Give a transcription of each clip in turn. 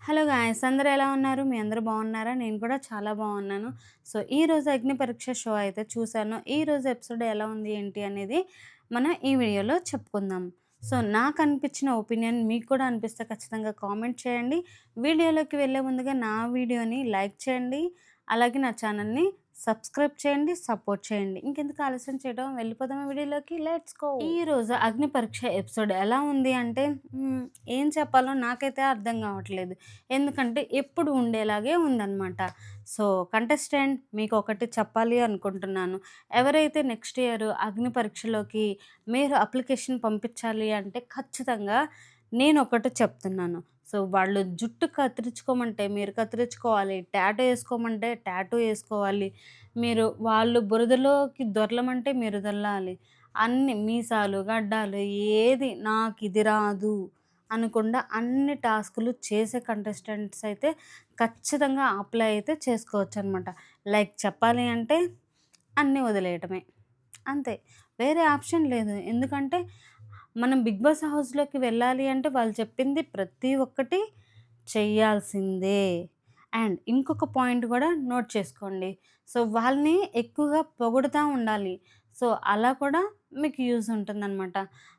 Hello guys, అందరూ ఎలా ఉన్నారు? మీ అందరూ బాగున్నారా? నేను కూడా చాలా బాగున్నాను. సో, ఈరోజు అగ్ని పరీక్ష షో అయితే చూశాను. ఈరోజు ఎపిసోడ్ ఎలా ఉంది, ఏంటి అనేది మనం ఈ వీడియోలో చెప్పుకుందాం. సో, నాకు అనిపించిన ఒపీనియన్ మీకు కూడా అనిపిస్తే ఖచ్చితంగా కామెంట్ చేయండి. వీడియోలోకి వెళ్ళే ముందుగా నా వీడియోని లైక్ చేయండి. అలాగే నా ఛానల్‌ని సబ్స్క్రైబ్ చేయండి, సపోర్ట్ చేయండి. ఇంకెందుకు ఆలస్యం చేయడం, వెళ్ళిపోదామా వీడియోలోకి. Let's go. ఈరోజు అగ్ని పరీక్ష ఎపిసోడ్ ఎలా ఉంది అంటే ఏం చెప్పాలో నాకైతే అర్థం కావట్లేదు. ఎందుకంటే ఎప్పుడు ఉండేలాగే ఉందన్నమాట. సో, కంటెస్టెంట్ మీకు ఒకటి చెప్పాలి అనుకుంటున్నాను. ఎవరైతే నెక్స్ట్ ఇయర్ అగ్ని పరీక్షలోకి మీరు అప్లికేషన్ పంపించాలి అంటే ఖచ్చితంగా నేనొకటి చెప్తున్నాను. సో, వాళ్ళు జుట్టు కత్తిరించుకోమంటే మీరు కత్తిరించుకోవాలి. టాటూ ఏసుకోమంటే టాటూ ఏసుకోవాలి. వాళ్ళు బురదలోకి దొర్లమంటే మీరు దొర్లాలి. అన్ని మీసాలు, గడ్డాలు ఏది నాకిది రాదు అనకుండా అన్ని టాస్కులు చేసే కంటెస్టెంట్స్ అయితే ఖచ్చితంగా అప్లై అయితే చేసుకోవచ్చనమాట. లైక్ చెప్పాలి అంటే అన్నీ వదిలేయటమే. అంతే. వేరే ఆప్షన్ లేదు. ఎందుకంటే మనం 'బిగ్ బాస్' హౌస్‌లోకి వెళ్ళాలి అంటే వాళ్ళు చెప్పింది ప్రతి ఒక్కటి చెయ్యాల్సిందే. అండ్ ఇంకొక పాయింట్ గూడా నోట్ చేసుకోండి. సో, వాళ్ళని ఎక్కువగా పొగుడుతా ఉండాలి. సో, అలా కూడా మీకు యూజ్ ఉంటుందనమాట.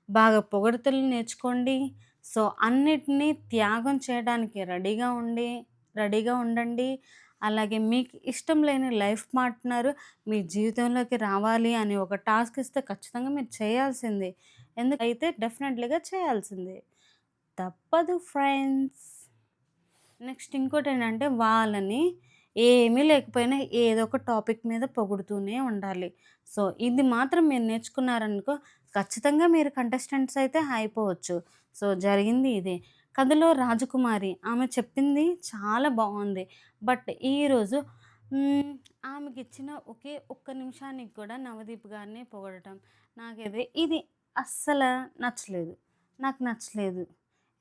బాగా పొగడ్తలు నేర్చుకోండి. సో, అన్నిటిని త్యాగం చేయడానికి రెడీగా ఉండండి. అలాగే మీకు ఇష్టం లేని లైఫ్ పార్ట్నర్ మీ జీవితంలోకి రావాలి అని ఒక టాస్క్ ఇస్తే ఖచ్చితంగా మీరు చేయాల్సిందే. ఎందుకైతే డెఫినెట్‌లీగా చేయాల్సిందే. తప్పదు ఫ్రెండ్స్. నెక్స్ట్ ఇంకోటేంటంటే వాళ్ళని ఏమీ లేకపోయినా ఏదో ఒక టాపిక్ మీద పొగుడుతూనే ఉండాలి. సో, ఇది మాత్రం మీరు నేర్చుకున్నారనుకో ఖచ్చితంగా మీరు కంటెస్టెంట్స్ అయితే అయిపోవచ్చు. సో, జరిగింది ఇదే. కథలో రాజకుమారి ఆమె చెప్పింది చాలా బావుంది. బట్ ఈరోజు హ్మ్, ఆమెకిచ్చిన ఒకే ఒక్క నిమిషానికి కూడా నవదీప్ గారిని పొగడటం ఇది అస్సల నచ్చలేదు. నాకు నచ్చలేదు.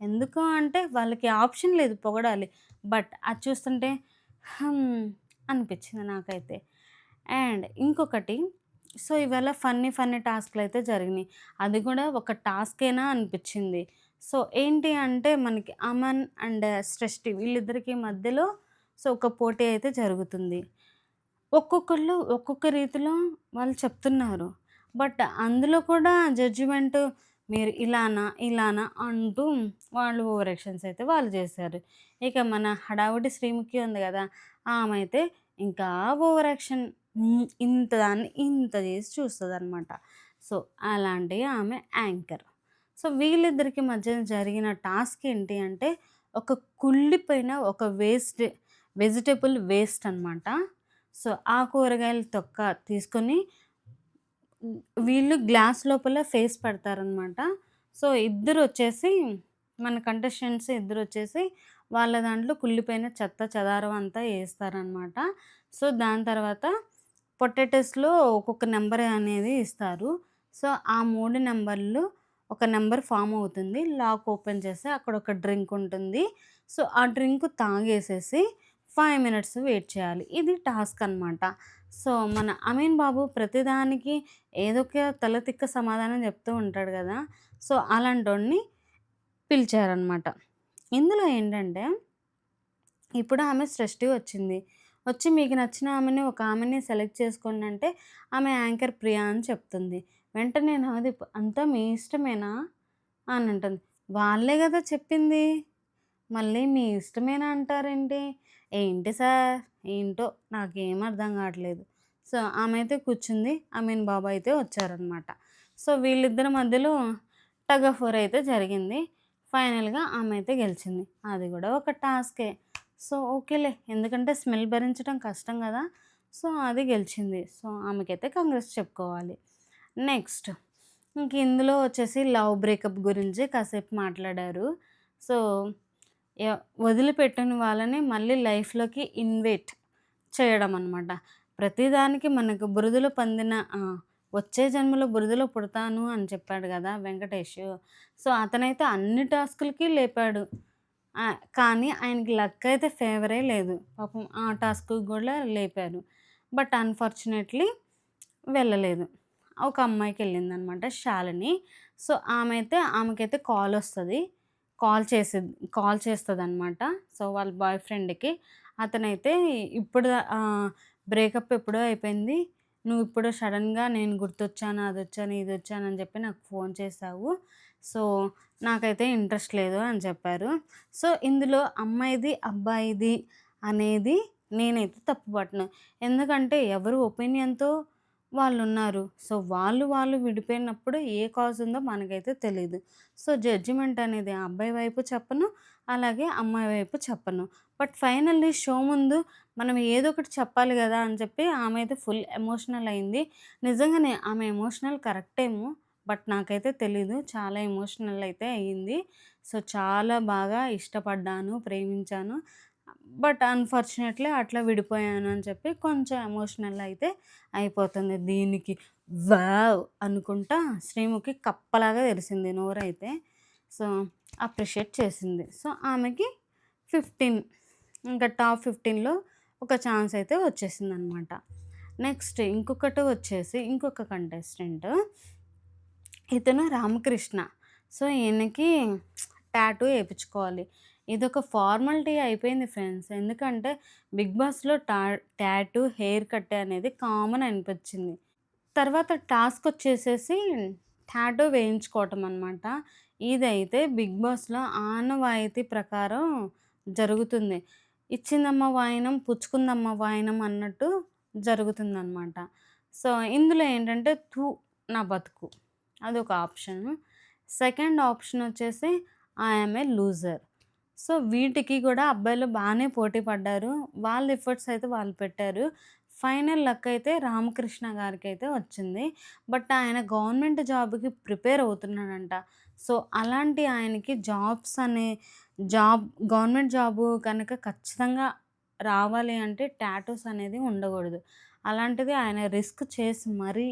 ఎందుకు అంటే వాళ్ళకి ఆప్షన్ లేదు పొగడాలి. బట్ అది చూస్తుంటే అనిపించింది నాకైతే. అండ్ ఇంకొకటి, సో, ఇవాళ ఫన్నీ టాస్క్‌లయితే జరిగినాయి. అది కూడా ఒక టాస్కేనా అనిపించింది. సో, ఏంటి అంటే మనకి అమన్ అండ్ సృష్టి వీళ్ళిద్దరికి మధ్యలో సో, ఒక పోటీ అయితే జరుగుతుంది. ఒక్కొక్కళ్ళు ఒక్కొక్క రీతిలో వాళ్ళు చెప్తున్నారు. బట్ అందులో కూడా జడ్జిమెంట్ మీరు ఇలానా అంటూ వాళ్ళు ఓవర్ యాక్షన్స్ అయితే వాళ్ళు చేశారు. ఇక మన హడావుడి శ్రీముఖి ఉంది గదా! ఆమె అయితే ఇంకా ఓవర్ యాక్షన్ ఇంత దాన్ని ఇంత చేసి చూస్తదనమాట. సో, అలాంటి ఆమె యాంకర్. సో, వీళ్ళిద్దరికి మధ్యన జరిగిన టాస్క్ ఏంటి అంటే ఒక కుళ్ళిపోయిన ఒక వెజిటబుల్ వేస్ట్ అనమాట. సో, ఆ కూరగాయల తొక్క తీసుకొని వీళ్ళు గ్లాస్ లోపల ఫేస్ పెడతారనమాట. సో, ఇద్దరొచ్చేసి మన కంటెస్టెంట్స్ ఇద్దరొచ్చేసి వాళ్ళ దాంట్లో కుళ్ళిపోయిన చెత్త చెదారం అంతా ఏస్తారనమాట. సో, దాని తర్వాత పొటాటోస్‌లో ఒక్కొక్క నంబర్ అనేది ఇస్తారు. సో, ఆ 3 నంబర్లు ఒక నంబర్ ఫార్మ్ అవుతుంది. లాక్ ఓపెన్ చేస్తే అక్కడ ఒక డ్రింక్ ఉంటుంది. సో, ఆ డ్రింక్ తాగేసేసి 5 మినిట్స్ వెయిట్ చేయాలి. ఇది టాస్క్ అనమాట. సో, మన అమీన్ బాబు ప్రతిదానికి ఏదో ఒక తలతిక్క సమాధానం చెప్తూ ఉంటాడు గదా! సో, అలాంటోడిని పిలిచారనమాట. ఇందులో ఏంటంటే, ఇప్పుడు ఆమె సృష్టి వచ్చింది. వచ్చి మీకు నచ్చిన ఒక ఆమెని సెలెక్ట్ చేసుకోండి అంటే, ఆమె యాంకర్ ప్రియా అని చెప్తుంది. వెంటనే నవదీప్ అంతా మీ ఇష్టమేనా అని అంటుంది. వాళ్ళే గదా చెప్పింది. మళ్ళీ మీ ఇష్టమేనా అంటారేంటి? ఏంటి సార్ ఏంటో నాకేం అర్థం కావట్లేదు. సో, ఆమె అయితే కూర్చుంది. అమీన్ బాబు అయితే వచ్చారనమాట. సో, వీళ్ళిద్దరి మధ్యలో టగ్ ఆఫ్ వార్ అయితే జరిగింది. ఫైనల్‌గా ఆమె అయితే గెలిచింది. అది కూడా ఒక టాస్కే. సో, ఓకేలే. ఎందుకంటే స్మెల్ భరించడం కష్టం గదా! సో, అది గెలిచింది. సో, ఆమెకైతే కంగ్రాట్స్ చెప్పుకోవాలి. నెక్స్ట్ ఇంక ఇందులో వచ్చేసి లవ్ బ్రేకప్ గురించి కాసేపు మాట్లాడారు. సో, య వదిలిపెట్టని వాళ్ళని మళ్ళీ లైఫ్‌లోకి ఇన్వైట్ చేయడం అనమాట. ప్రతిదానికి మనకు బురదలో వచ్చే జన్మలో బురదలో పుడతాను అని చెప్పాడు గదా వెంకటేష్. సో, అతనైతే అన్ని టాస్కులకి లేపాడు. కానీ ఆయనకి లక్ అయితే ఫేవరే లేదు. పాపం ఆ టాస్క్‌కి గూడా లేపారు. బట్ అన్‌ఫార్చునేట్‌లీ వెళ్ళలేదు. ఒక అమ్మాయికెళ్ళిందనమాట శాలిని. సో, ఆమెకైతే కాలొస్తది. కాల్ చేస్తదనమాట. సో, వాళ్ళ బాయ్ ఫ్రెండ్‌కి. అతనైతే ఇప్పుడు బ్రేకప్ ఎప్పుడో అయిపోయింది. నువ్విప్పుడు సడెన్‌గా నేను గుర్తొచ్చాను, అదొచ్చాను, ఇదొచ్చాను అని చెప్పి నాకు ఫోన్ చేశావు. సో, నాకైతే ఇంట్రెస్ట్ లేదు అని చెప్పారు. సో, ఇందులో అమ్మాయిది, అబ్బాయిది అనేది నేనైతే తప్పు పట్టను. ఎందుకంటే ఎవరు ఒపీనియన్‌తో వాళ్ళున్నారు. సో, వాళ్ళు విడిపోయినప్పుడు ఏ కాజ్ ఉందో మనకైతే తెలీదు. సో, జడ్జిమెంట్ అనేది ఆ అబ్బాయి వైపు చెప్పను, అలాగే అమ్మాయి వైపు చెప్పను. బట్ ఫైనల్లీ షో ముందు మనం ఏదో ఒకటి చెప్పాలి గదా! అని చెప్పి ఆమె అయితే ఫుల్ ఎమోషనల్ అయింది. నిజంగానే ఆమె ఎమోషనల్ కరెక్టేమో, బట్ నాకైతే తెలీదు. చాలా ఎమోషనల్ అయితే అయ్యింది. సో, చాలా బాగా ఇష్టపడ్డాను, ప్రేమించాను. బట్ అన్‌ఫార్చునేట్‌లీ అట్లా విడిపోయాను అని చెప్పి కొంచెం ఎమోషనల్ అయితే అయిపోతుంది. దీనికి వావ్! అనుకుంటా శ్రీముఖి కప్పలాగా తెరిసింది నోరైతే. సో, అప్రిషియేట్ చేసింది. సో, ఆమెకి 15 ఇంకా టాప్ 15లో ఒక ఛాన్స్ అయితే వచ్చేసిందనమాట. నెక్స్ట్ ఇంకొకటి వచ్చేసి ఇంకొక కంటెస్టెంట్. ఇతను రామకృష్ణ. సో, ఈయనకి టాటూ ఏపిచ్చుకోవాలి. ఇదొక ఫార్మాలిటీ అయిపోయింది ఫ్రెండ్స్. ఎందుకంటే 'బిగ్ బాస్‌లో' టాటూ, హెయిర్ కట్ అనేది కామన్ అనిపించింది. తర్వాత టాస్కొచ్చేసేసి టాటూ వేయించుకోవటం అనమాట. ఇదైతే 'బిగ్ బాస్‌లో' ఆనవాయితీ ప్రకారం జరుగుతుంది. ఇచ్చిందమ్మ వాయినం, పుచ్చుకుందమ్మ వాయినం అన్నట్టు జరుగుతుందనమాట. సో, ఇందులో ఏంటంటే నా బతుకు అదొక ఆప్షను. సెకండ్ ఆప్షన్ వచ్చేసి I am a loser. So, వీటికి గూడా అబ్బాయిలు బానే పోటీ పడ్డారు. వాళ్ళ ఎఫర్ట్స్ అయితే వాళ్ళు పెట్టారు. ఫైనల్ లక్ అయితే రామకృష్ణ గారికైతే వచ్చింది. బట్ ఆయన గవర్నమెంట్ జాబ్‌కి ప్రిపేర్ అవుతున్నాడంట. సో, అలాంటి ఆయనకి జాబ్ గవర్నమెంట్ జాబు కనుక ఖచ్చితంగా రావాలి అంటే టాటూస్ అనేది ఉండగూడదు. అలాంటిది ఆయన రిస్క్ చేసి మరీ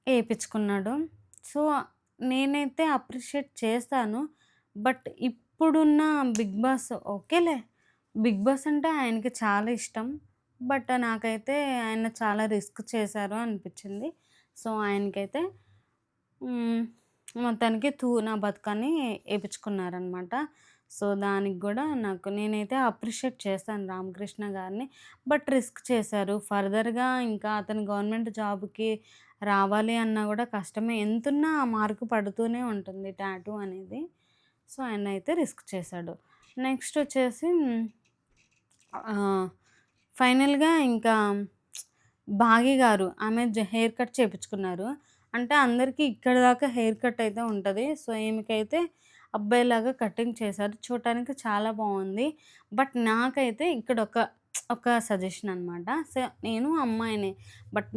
ఏపిచ్చుకున్నాడు. సో, నేనైతే అప్రిషియేట్ చేస్తాను. బట్ ఇప్పుడున్న 'బిగ్ బాస్' ఓకేలే. 'బిగ్ బాస్' అంటే ఆయనకి చాలా ఇష్టం. బట్ నాకైతే ఆయన చాలా రిస్క్ చేశారు అనిపిచ్చింది. సో, ఆయనకైతే హ్మ్. మొత్తానికి నా బతుకని ఏపిచ్చుకున్నారనమాట. సో, దానికి గూడా నేనైతే అప్రిషియేట్ చేశాను రామకృష్ణ గారిని. బట్ రిస్క్ చేశారు. ఫర్దర్‌గా ఇంకా అతను గవర్నమెంట్ జాబ్‌కి రావాలి అన్నా గూడా కష్టమే. ఎంతున్నా ఆ మార్క్ పడుతూనే ఉంటుంది టాటూ అనేది. సో, ఆయనైతే రిస్క్ చేశాడు. నెక్స్ట్ వచ్చేసి ఫైనల్‌గా ఇంకా 'భాగి' గారు ఆమె హెయిర్ కట్ చేపిచ్చుకున్నారు. అంటే అందరికీ ఇక్కడి దాకా హెయిర్ కట్ అయితే ఉంటది. సో, ఈమెకైతే అబ్బాయిలాగా కటింగ్ చేశారు. చూడటానికి చాలా బావుంది. బట్ నాకైతే ఇక్కడ ఒక సజెషన్ అనమాట. సో, నేను అమ్మాయినే. బట్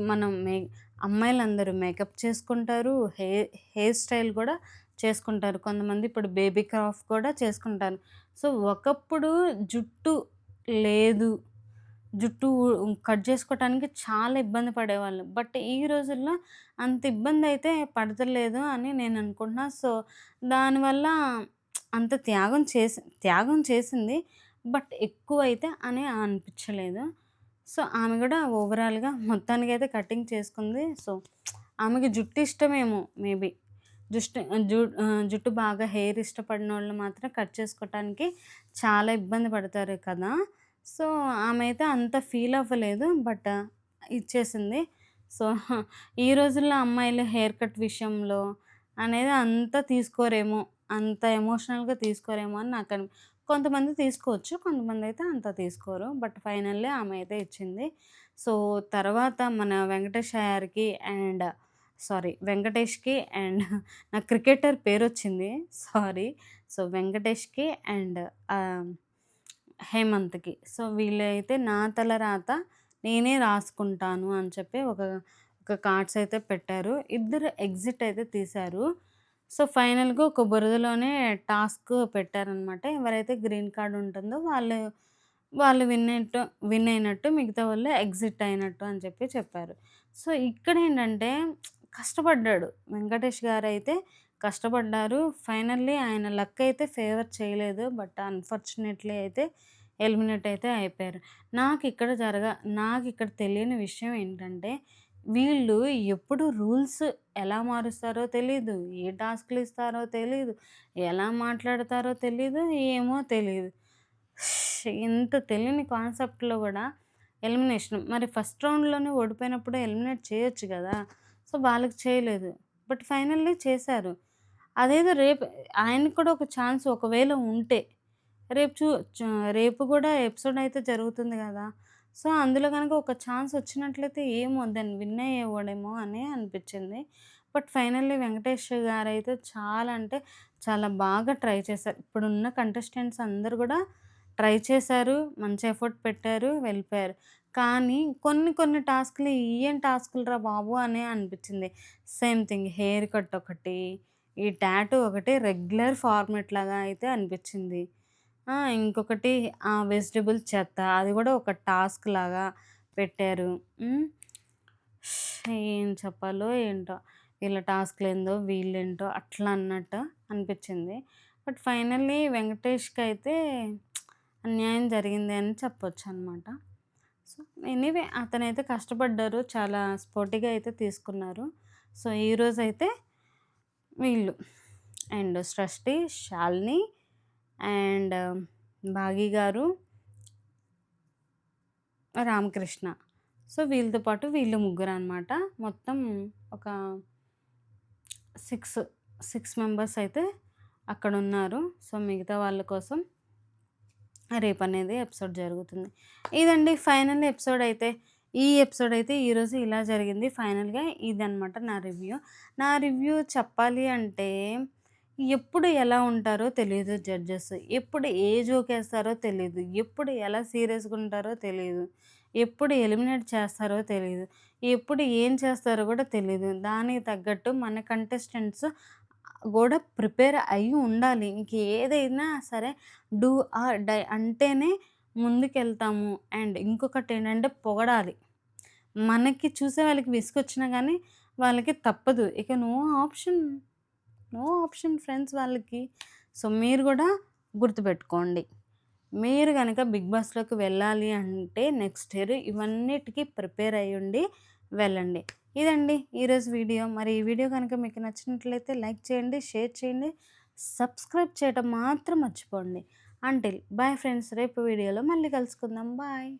అమ్మాయిలందరూ మేకప్ చేసుకుంటారు. హెయిర్ స్టైల్ గూడా చేసుకుంటారు. కొంతమంది ఇప్పుడు బేబీ క్రాఫ్ కూడా చేసుకుంటారు. సో, ఒకప్పుడు జుట్టు లేదు. జుట్టు కట్ జేసుకోవటానికి చాలా ఇబ్బంది పడేవాళ్ళు. బట్ ఈ రోజుల్లో అంత ఇబ్బందయితే పడతలేదు అని నేననుకుంటున్నా. సో, దానివల్ల అంత త్యాగం చేసింది. బట్ ఎక్కువైతే అని అనిపిచ్చలేదు. సో, ఆమె గూడా ఓవరాల్‌గా మొత్తానికైతే కటింగ్ చేసుకుంది. సో, ఆమెకి జుట్టు ఇష్టమేమో మేబీ. జుట్టు బాగా హెయిర్ ఇష్టపడినోళ్ళు మాత్రం కట్ చేసుకోవటానికి చాలా ఇబ్బంది పడతారు కదా! సో, ఆమె అయితే అంత ఫీల్ అవ్వలేదు. బట్ ఇచ్చేసింది. సో, ఈ రోజుల్లో అమ్మాయిలు హెయిర్ కట్ విషయంలో అనేది అంత తీసుకోరేమో! అంత ఎమోషనల్‌గా తీసుకోరేమో అని కొంతమంది తీసుకోవచ్చు. కొంతమందయితే అంత తీసుకోరు. బట్ ఫైనల్లీ ఆమె అయితే ఇచ్చింది. సో, తర్వాత మన వెంకటేష్‌కి అండ్ నాకు క్రికెటర్ పేరొచ్చింది. సారీ. సో, వెంకటేష్‌కి అండ్ ఆహ్, హేమంత్‌కి. సో, వీళ్ళైతే నా తల రాత నేనే రాసుకుంటాను అని చెప్పి ఒక కార్డ్స్ అయితే పెట్టారు. ఇద్దరు ఎగ్జిట్ అయితే తీశారు. సో, ఫైనల్‌గా ఒక బురదలోనే టాస్క్ పెట్టారనమాట. ఎవరైతే గ్రీన్ కార్డ్ ఉంటుందో వాళ్ళు విన్ అయినట్టు, మిగతా వాళ్ళు ఎగ్జిట్ అయినట్టు అని చెప్పారు. సో, ఇక్కడేంటంటే కష్టపడ్డాడు. వెంకటేష్ గారైతే కష్టపడ్డారు. ఫైనల్లీ ఆయన లక్ అయితే ఫేవర్ చేయలేదు. బట్ అన్‌ఫార్చునేట్‌లీ అయితే ఎలిమినేట్ అయితే అయిపోయారు. నాకిక్కడ తెలియని విషయం ఏంటంటే, వీళ్ళు ఎప్పుడు రూల్స్ ఎలా మారుస్తారో తెలీదు. ఏ టాస్క్‌లు ఇస్తారో తెలీదు. ఎలా మాట్లాడతారో తెలీదు. ఏమో తెలీదు. ఇంత తెలియని కాన్సెప్ట్‌లో గూడా ఎలిమినేషన్. మరి ఫస్ట్ రౌండ్‌లోనే ఓడిపోయినప్పుడు ఎలిమినేట్ చేయొచ్చు గదా! సో, వాళ్ళకి చేయలేదు. బట్ ఫైనల్లీ చేశారు. అదేదో రేపు ఆయనకి కూడా ఒక ఛాన్స్ ఒకవేళ ఉంటే, రేపు చు చ రేపు గూడా ఎపిసోడ్ అయితే జరుగుతుంది గదా! సో, అందులో గనక ఒక ఛాన్స్ వచ్చినట్లయితే ఏమో దాన్ని విన్ అయ్యేవాడేమో అని అనిపిచ్చింది. బట్ ఫైనల్లీ వెంకటేష్ గారైతే చాలా అంటే చాలా బాగా ట్రై చేశారు. ఇప్పుడున్న కంటెస్టెంట్స్ అందరూ గూడా ట్రై చేశారు. మంచి ఎఫర్ట్ పెట్టారు. వెళ్ళిపోయారు. కానీ కొన్ని కొన్ని టాస్క్‌లు ఇయేం టాస్కులురా బాబు! అని అనిపిచ్చింది. సేమ్ థింగ్ హెయిర్ కట్ ఒకటి, ఈ టాటూ ఒకటి రెగ్యులర్ ఫార్మాట్ లాగా అయితే అనిపిచ్చింది. ఇంకొకటి వెజిటబుల్ చెత్త అది గూడా ఒక టాస్క్ లాగా పెట్టారు. హ్మ్. ఏం చెప్పాలో ఏంటో! వీళ్ళ టాస్క్‌లేందో, వీళ్ళేంటో అట్లా అన్నట్టు అనిపిచ్చింది. బట్ ఫైనల్లీ వెంకటేష్‌కైతే అన్యాయం జరిగింది అని చెప్పొచ్చనమాట. సో, ఎనీవే అతనైతే కష్టపడ్డారు. చాలా స్పోర్టీగా అయితే తీసుకున్నారు. సో, ఈరోజైతే వీళ్ళు అండ్ సృష్టి, శాలిని అండ్ భాగి గారు, రామకృష్ణ. సో, వీళ్ళతో పాటు వీళ్ళు ముగ్గురనమాట. మొత్తం ఒక 6 మెంబర్స్ అయితే అక్కడున్నారు. సో, మిగతా వాళ్ళ కోసం రేపనేది ఎపిసోడ్ జరుగుతుంది. ఇదండి ఫైనల్ ఎపిసోడ్ అయితే. ఈ ఎపిసోడ్ అయితే ఈరోజు ఇలా జరిగింది. ఫైనల్‌గా ఇదనమాట నా రివ్యూ. నా రివ్యూ చెప్పాలి అంటే ఎప్పుడు ఎలా ఉంటారో తెలీదు జడ్జెస్. ఎప్పుడు ఏ జోకేస్తారో తెలీదు. ఎప్పుడు ఎలా సీరియస్‌గా ఉంటారో తెలీదు. ఎప్పుడు ఎలిమినేట్ చేస్తారో తెలీదు. ఎప్పుడు ఏం చేస్తారో కూడా తెలీదు. దానికి తగ్గట్టు మన కంటెస్టెంట్స్ గూడా ప్రిపేర్ అయ్యి ఉండాలి. ఇంకేదైనా సరే డూ ఆర్ డై అంటేనే ముందుకెళ్తాము. అండ్ ఇంకొకటేంటంటే పొగడాలి. మనకి చూసే వాళ్ళకి విసుగొచ్చినా గానీ వాళ్ళకి తప్పదు. ఇక no option. No option friends వాళ్ళకి. సో, మీరు గూడా గుర్తుపెట్టుకోండి. మీరు గనక బిగ్ బాస్‌లోకి వెళ్ళాలి అంటే నెక్స్ట్ ఇయర్ ఇవన్నిటికి ప్రిపేర్ అయ్యుండి వెళ్ళండి. ఇదండి ఈరోజు వీడియో. మరి ఈ వీడియో గనక మీకు నచ్చినట్లయితే లైక్ చేయండి, షేర్ చేయండి, సబ్స్క్రైబ్ చేయటం మాత్రం మర్చిపోండి. Until bye friends. రేపు వీడియోలో మళ్ళీ కలుసుకుందాం. బాయ్.